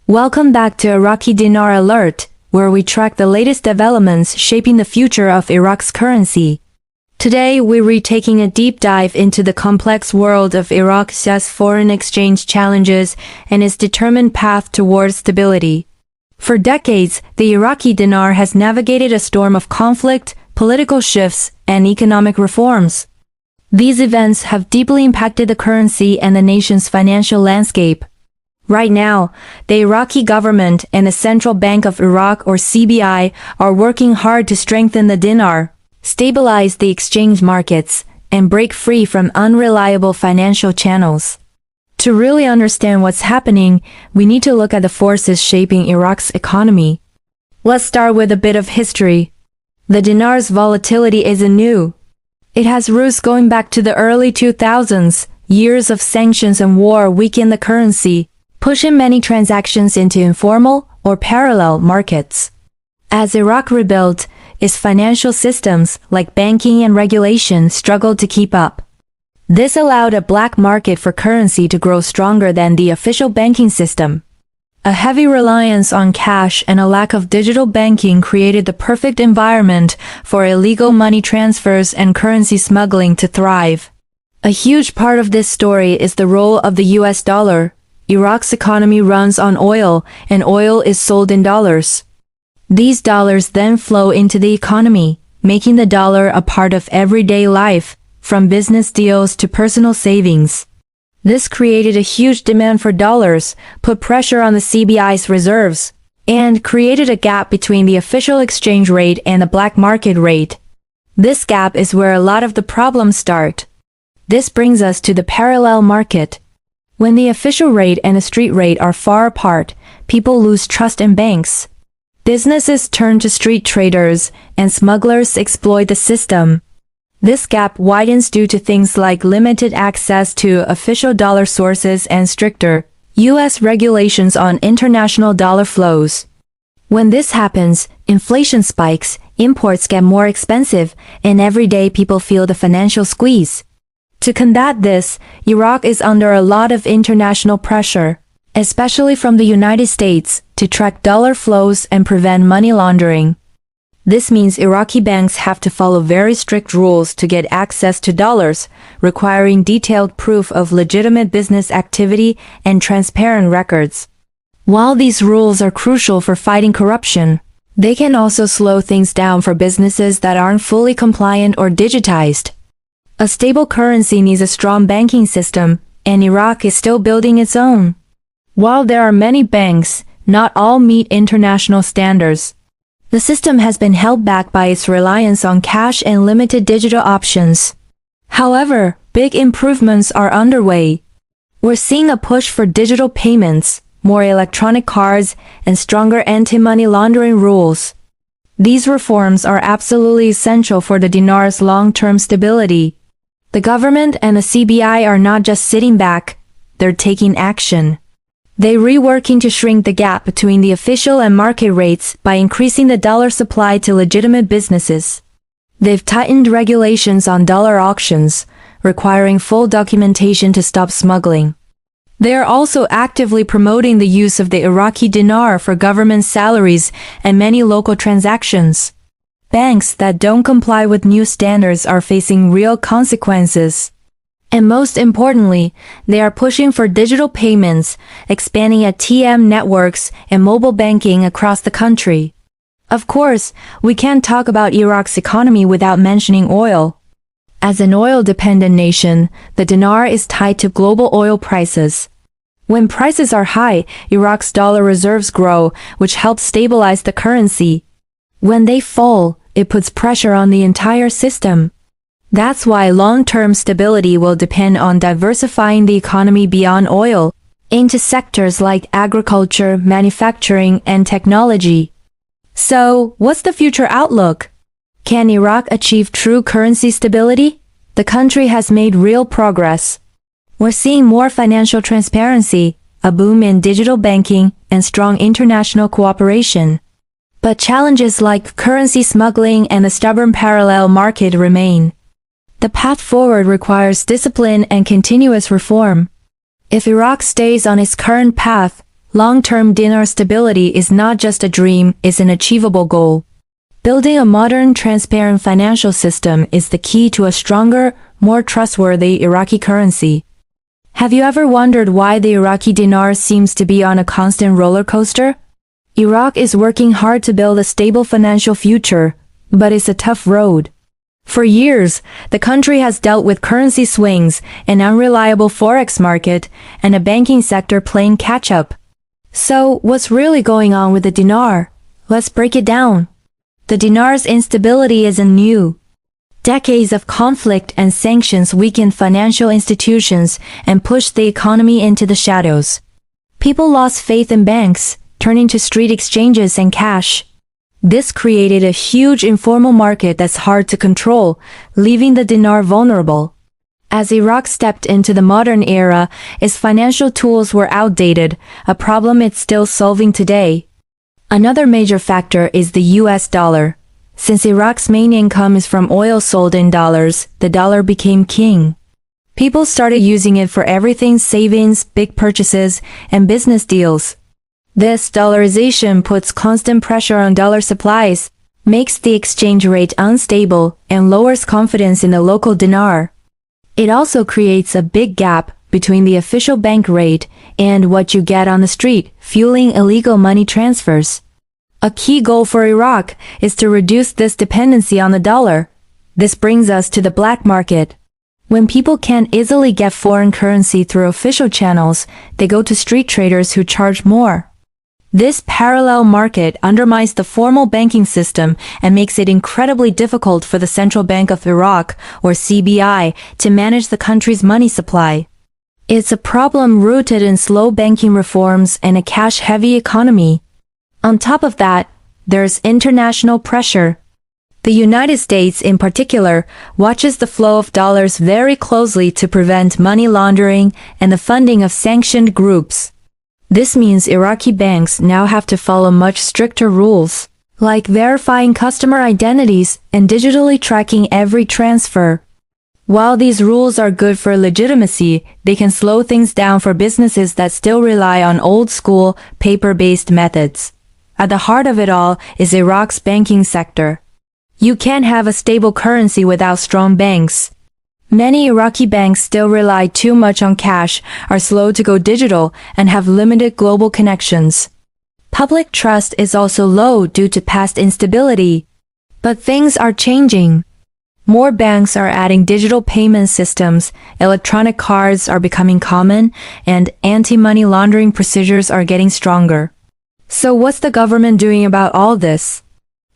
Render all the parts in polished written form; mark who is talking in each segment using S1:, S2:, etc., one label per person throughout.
S1: Welcome back to Iraqi Dinar Alert, where we track the latest developments shaping the future of Iraq's currency. Today, we're taking a deep dive into the complex world of Iraq's foreign exchange challenges and its determined path towards stability. For decades, the Iraqi dinar has navigated a storm of conflict, political shifts, and economic reforms. These events have deeply impacted the currency and the nation's financial landscape. Right now, the Iraqi government and the Central Bank of Iraq or CBI are working hard to strengthen the dinar, stabilize the exchange markets, and break free from unreliable financial channels. To really understand what's happening, we need to look at the forces shaping Iraq's economy. Let's start with a bit of history. The dinar's volatility isn't new. It has roots going back to the early 2000s. Years of sanctions and war weakened the currency, pushing many transactions into informal or parallel markets. As Iraq rebuilt, its financial systems, like banking and regulation, struggled to keep up. This allowed a black market for currency to grow stronger than the official banking system. A heavy reliance on cash and a lack of digital banking created the perfect environment for illegal money transfers and currency smuggling to thrive. A huge part of this story is the role of the US dollar. Iraq's economy runs on oil, and oil is sold in dollars. These dollars then flow into the economy, making the dollar a part of everyday life, from business deals to personal savings. This created a huge demand for dollars, put pressure on the CBI's reserves, and created a gap between the official exchange rate and the black market rate. This gap is where a lot of the problems start. This brings us to the parallel market. When the official rate and the street rate are far apart, people lose trust in banks. Businesses turn to street traders, and smugglers exploit the system. This gap widens due to things like limited access to official dollar sources and stricter U.S. regulations on international dollar flows. When this happens, inflation spikes, imports get more expensive, and everyday people feel the financial squeeze. To combat this, Iraq is under a lot of international pressure, especially from the United States, to track dollar flows and prevent money laundering. This means Iraqi banks have to follow very strict rules to get access to dollars, requiring detailed proof of legitimate business activity and transparent records. While these rules are crucial for fighting corruption, they can also slow things down for businesses that aren't fully compliant or digitized. A stable currency needs a strong banking system, and Iraq is still building its own. While there are many banks, not all meet international standards. The system has been held back by its reliance on cash and limited digital options. However, big improvements are underway. We're seeing a push for digital payments, more electronic cards, and stronger anti-money laundering rules. These reforms are absolutely essential for the dinar's long-term stability. The government and the CBI are not just sitting back, they're taking action. They're reworking to shrink the gap between the official and market rates by increasing the dollar supply to legitimate businesses. They've tightened regulations on dollar auctions, requiring full documentation to stop smuggling. They are also actively promoting the use of the Iraqi dinar for government salaries and many local transactions. Banks that don't comply with new standards are facing real consequences. And most importantly, they are pushing for digital payments, expanding ATM networks and mobile banking across the country. Of course, we can't talk about Iraq's economy without mentioning oil. As an oil-dependent nation, the dinar is tied to global oil prices. When prices are high, Iraq's dollar reserves grow, which helps stabilize the currency. When they fall, it puts pressure on the entire system. That's why long-term stability will depend on diversifying the economy beyond oil, into sectors like agriculture, manufacturing, and technology. So, what's the future outlook? Can Iraq achieve true currency stability? The country has made real progress. We're seeing more financial transparency, a boom in digital banking, and strong international cooperation. But challenges like currency smuggling and the stubborn parallel market remain. The path forward requires discipline and continuous reform. If Iraq stays on its current path, Long-term dinar stability is not just a dream, it's an achievable goal. Building a modern, transparent financial system is the key to a stronger, more trustworthy Iraqi currency. Have you ever wondered why the Iraqi dinar seems to be on a constant roller coaster? Iraq is working hard to build a stable financial future, but it's a tough road. For years, the country has dealt with currency swings, an unreliable forex market, and a banking sector playing catch-up. So, what's really going on with the dinar? Let's break it down. The dinar's instability isn't new. Decades of conflict and sanctions weakened financial institutions and pushed the economy into the shadows. People lost faith in banks, turning to street exchanges and cash. This created a huge informal market that's hard to control, leaving the dinar vulnerable. As Iraq stepped into the modern era, its financial tools were outdated, a problem it's still solving today. Another major factor is the US dollar. Since Iraq's main income is from oil sold in dollars, the dollar became king. People started using it for everything: savings, big purchases, and business deals. This dollarization puts constant pressure on dollar supplies, makes the exchange rate unstable, and lowers confidence in the local dinar. It also creates a big gap between the official bank rate and what you get on the street, fueling illegal money transfers. A key goal for Iraq is to reduce this dependency on the dollar. This brings us to the black market. When people can't easily get foreign currency through official channels, they go to street traders who charge more. This parallel market undermines the formal banking system and makes it incredibly difficult for the Central Bank of Iraq, or CBI, to manage the country's money supply. It's a problem rooted in slow banking reforms and a cash-heavy economy. On top of that, there's international pressure. The United States, in particular, watches the flow of dollars very closely to prevent money laundering and the funding of sanctioned groups. This means Iraqi banks now have to follow much stricter rules, like verifying customer identities and digitally tracking every transfer. While these rules are good for legitimacy, they can slow things down for businesses that still rely on old-school, paper-based methods. At the heart of it all is Iraq's banking sector. You can't have a stable currency without strong banks. Many Iraqi banks still rely too much on cash, are slow to go digital, and have limited global connections. Public trust is also low due to past instability. But things are changing. More banks are adding digital payment systems, electronic cards are becoming common, and anti-money laundering procedures are getting stronger. So what's the government doing about all this?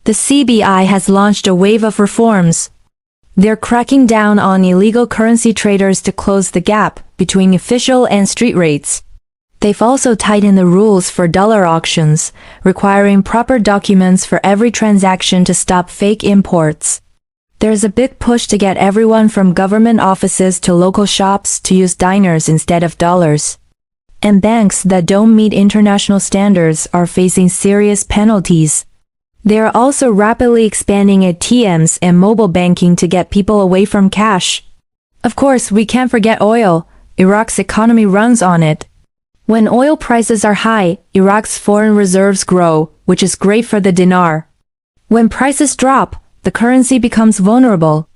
S1: The CBI has launched a wave of reforms. They're cracking down on illegal currency traders to close the gap between official and street rates. They've also tightened the rules for dollar auctions, requiring proper documents for every transaction to stop fake imports. There's a big push to get everyone from government offices to local shops to use dinars instead of dollars. And banks that don't meet international standards are facing serious penalties. They are also rapidly expanding ATMs and mobile banking to get people away from cash. Of course, we can't forget oil. Iraq's economy runs on it. When oil prices are high, Iraq's foreign reserves grow, which is great for the dinar. When prices drop, the currency becomes vulnerable.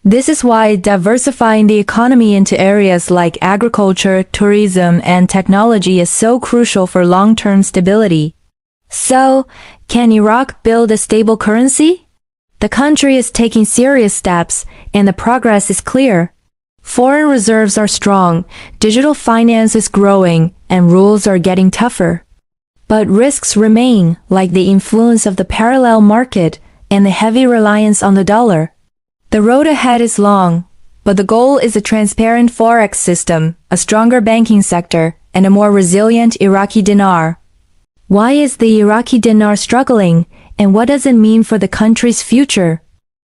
S1: This is why diversifying the economy into areas like agriculture, tourism, and technology is so crucial for long-term stability. So, can Iraq build a stable currency? The country is taking serious steps, and the progress is clear. Foreign reserves are strong, digital finance is growing, and rules are getting tougher. But risks remain, like the influence of the parallel market and the heavy reliance on the dollar. The road ahead is long, but the goal is a transparent forex system, a stronger banking sector, and a more resilient Iraqi dinar. Why is the Iraqi dinar struggling, and what does it mean for the country's future?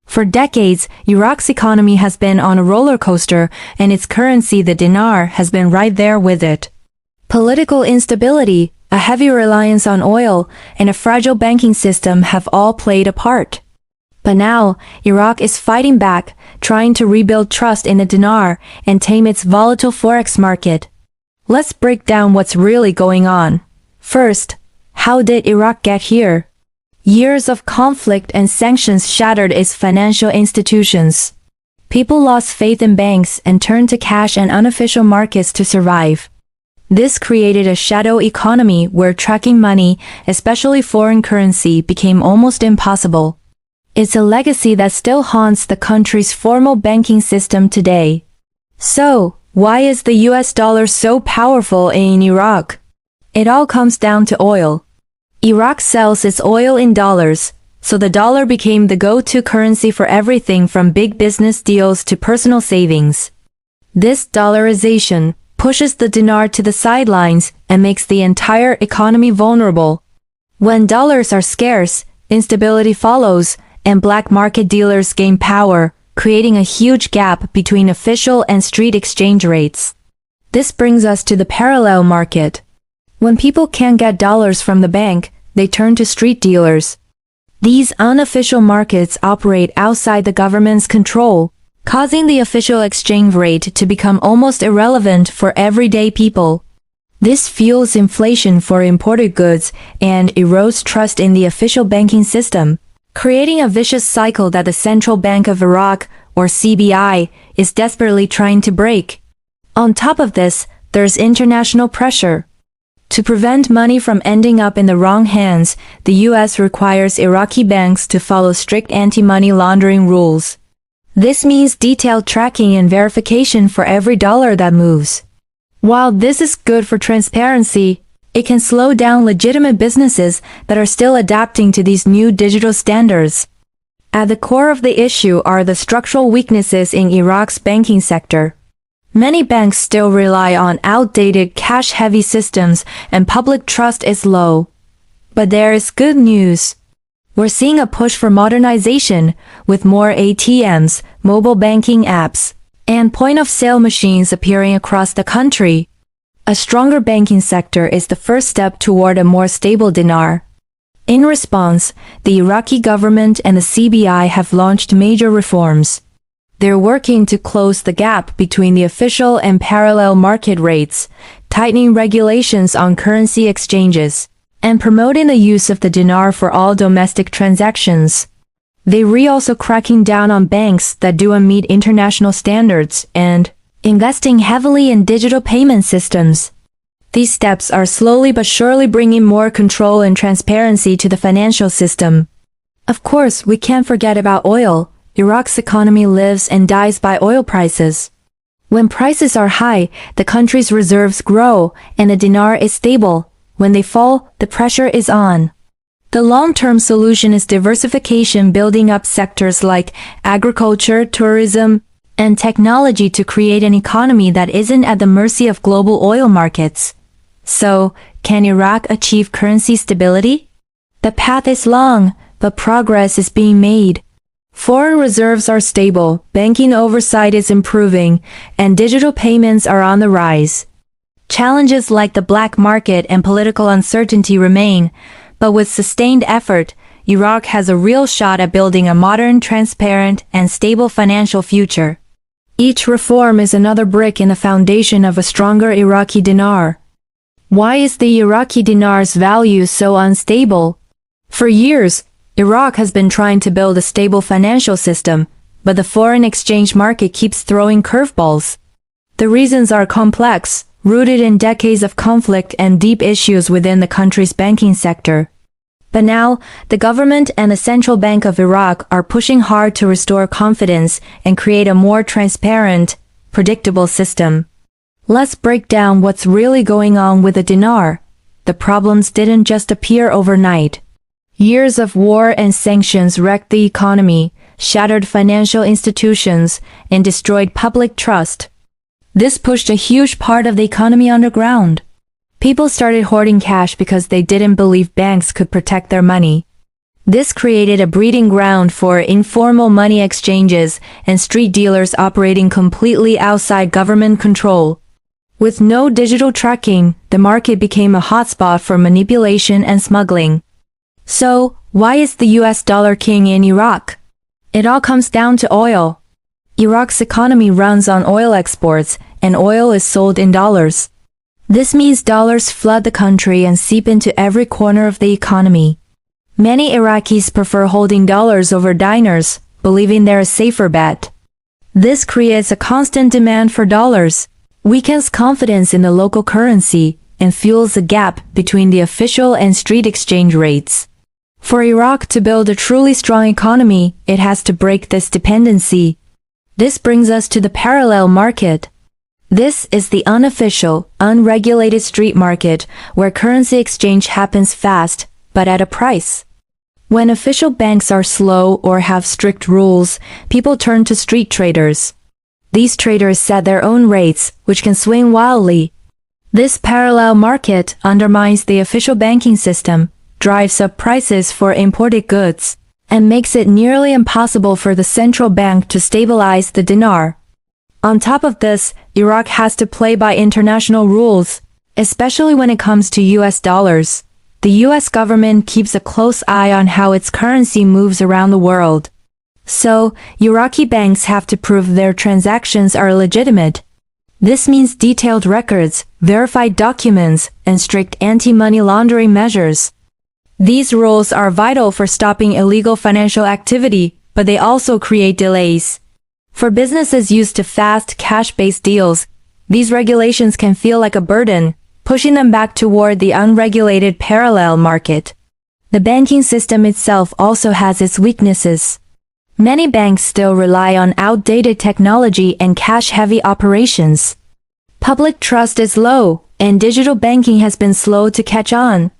S1: For decades, Iraq's economy has been on a roller coaster, and its currency, the dinar, has been right there with it. Political instability, a heavy reliance on oil, and a fragile banking system have all played a part. But now, Iraq is fighting back, trying to rebuild trust in the dinar and tame its volatile forex market. Let's break down what's really going on. First, how did Iraq get here? Years of conflict and sanctions shattered its financial institutions. People lost faith in banks and turned to cash and unofficial markets to survive. This created a shadow economy where tracking money, especially foreign currency, became almost impossible. It's a legacy that still haunts the country's formal banking system today. So, why is the US dollar so powerful in Iraq? It all comes down to oil. Iraq sells its oil in dollars, so the dollar became the go-to currency for everything from big business deals to personal savings. This dollarization pushes the dinar to the sidelines and makes the entire economy vulnerable. When dollars are scarce, instability follows, and black market dealers gain power, creating a huge gap between official and street exchange rates. This brings us to the parallel market. When people can't get dollars from the bank, they turn to street dealers. These unofficial markets operate outside the government's control, causing the official exchange rate to become almost irrelevant for everyday people. This fuels inflation for imported goods and erodes trust in the official banking system, creating a vicious cycle that the Central Bank of Iraq, or CBI, is desperately trying to break. On top of this, there's international pressure. To prevent money from ending up in the wrong hands, the US requires Iraqi banks to follow strict anti-money laundering rules. This means detailed tracking and verification for every dollar that moves. While this is good for transparency, it can slow down legitimate businesses that are still adapting to these new digital standards. At the core of the issue are the structural weaknesses in Iraq's banking sector. Many banks still rely on outdated cash-heavy systems and public trust is low. But there is good news. We're seeing a push for modernization with more ATMs, mobile banking apps, and point-of-sale machines appearing across the country. A stronger banking sector is the first step toward a more stable dinar. In response, the Iraqi government and the CBI have launched major reforms. They're working to close the gap between the official and parallel market rates, tightening regulations on currency exchanges, and promoting the use of the dinar for all domestic transactions. They're also cracking down on banks that don't meet international standards and investing heavily in digital payment systems. These steps are slowly but surely bringing more control and transparency to the financial system. Of course, we can't forget about oil. Iraq's economy lives and dies by oil prices. When prices are high, the country's reserves grow and the dinar is stable. When they fall, the pressure is on. The long-term solution is diversification, building up sectors like agriculture, tourism, and technology to create an economy that isn't at the mercy of global oil markets. So, can Iraq achieve currency stability? The path is long, but progress is being made. Foreign reserves are stable, banking oversight is improving, and digital payments are on the rise. Challenges like the black market and political uncertainty remain, but with sustained effort, Iraq has a real shot at building a modern, transparent, and stable financial future. Each reform is another brick in the foundation of a stronger Iraqi dinar. Why is the Iraqi dinar's value so unstable? For years, Iraq has been trying to build a stable financial system, but the foreign exchange market keeps throwing curveballs. The reasons are complex, rooted in decades of conflict and deep issues within the country's banking sector. But now, the government and the Central Bank of Iraq are pushing hard to restore confidence and create a more transparent, predictable system. Let's break down what's really going on with the dinar. The problems didn't just appear overnight. Years of war and sanctions wrecked the economy, shattered financial institutions, and destroyed public trust. This pushed a huge part of the economy underground. People started hoarding cash because they didn't believe banks could protect their money. This created a breeding ground for informal money exchanges and street dealers operating completely outside government control. With no digital tracking, the market became a hotspot for manipulation and smuggling. So, why is the US dollar king in Iraq? It all comes down to oil. Iraq's economy runs on oil exports, and oil is sold in dollars. This means dollars flood the country and seep into every corner of the economy. Many Iraqis prefer holding dollars over dinars, believing they're a safer bet. This creates a constant demand for dollars, weakens confidence in the local currency, and fuels the gap between the official and street exchange rates. For Iraq to build a truly strong economy, it has to break this dependency. This brings us to the parallel market. This is the unofficial, unregulated street market where currency exchange happens fast, but at a price. When official banks are slow or have strict rules, people turn to street traders. These traders set their own rates, which can swing wildly. This parallel market undermines the official banking system, drives up prices for imported goods, and makes it nearly impossible for the central bank to stabilize the dinar. On top of this, Iraq has to play by international rules, especially when it comes to US dollars. The US government keeps a close eye on how its currency moves around the world. So, Iraqi banks have to prove their transactions are legitimate. This means detailed records, verified documents, and strict anti-money laundering measures. These rules are vital for stopping illegal financial activity, but they also create delays. For businesses used to fast, cash-based deals, these regulations can feel like a burden, pushing them back toward the unregulated parallel market. The banking system itself also has its weaknesses. Many banks still rely on outdated technology and cash-heavy operations. Public trust is low, and digital banking has been slow to catch on.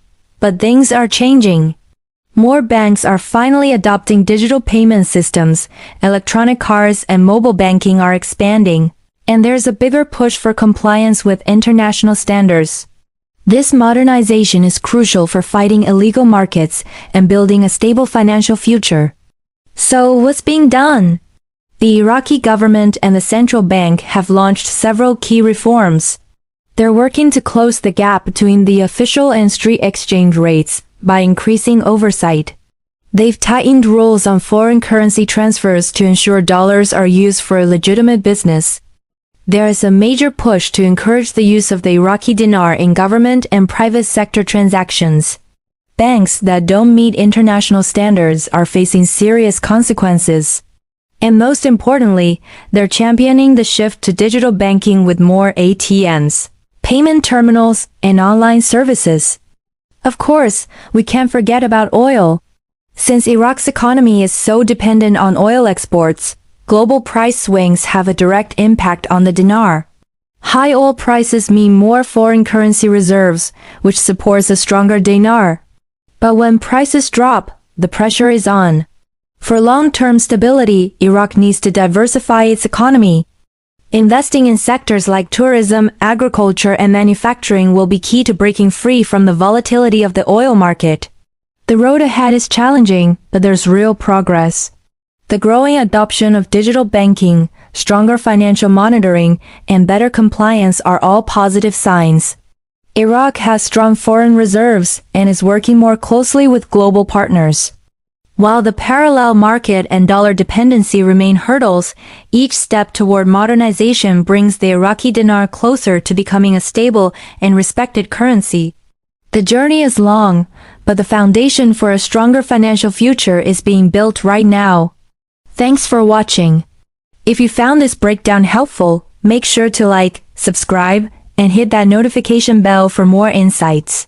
S1: But things are changing. More banks are finally adopting digital payment systems, electronic cards and mobile banking are expanding, and there's a bigger push for compliance with international standards. This modernization is crucial for fighting illegal markets and building a stable financial future. So, what's being done? The Iraqi government and the central bank have launched several key reforms. They're working to close the gap between the official and street exchange rates by increasing oversight. They've tightened rules on foreign currency transfers to ensure dollars are used for legitimate business. There is a major push to encourage the use of the Iraqi dinar in government and private sector transactions. Banks that don't meet international standards are facing serious consequences. And most importantly, they're championing the shift to digital banking with more ATMs, payment terminals, and online services. Of course, we can't forget about oil. Since Iraq's economy is so dependent on oil exports, global price swings have a direct impact on the dinar. High oil prices mean more foreign currency reserves, which supports a stronger dinar. But when prices drop, the pressure is on. For long-term stability, Iraq needs to diversify its economy. Investing in sectors like tourism, agriculture, and manufacturing will be key to breaking free from the volatility of the oil market. The road ahead is challenging, but there's real progress. The growing adoption of digital banking, stronger financial monitoring, and better compliance are all positive signs. Iraq has strong foreign reserves and is working more closely with global partners. While the parallel market and dollar dependency remain hurdles, each step toward modernization brings the Iraqi dinar closer to becoming a stable and respected currency. The journey is long, but the foundation for a stronger financial future is being built right now. Thanks for watching. If you found this breakdown helpful, make sure to like, subscribe, and hit that notification bell for more insights.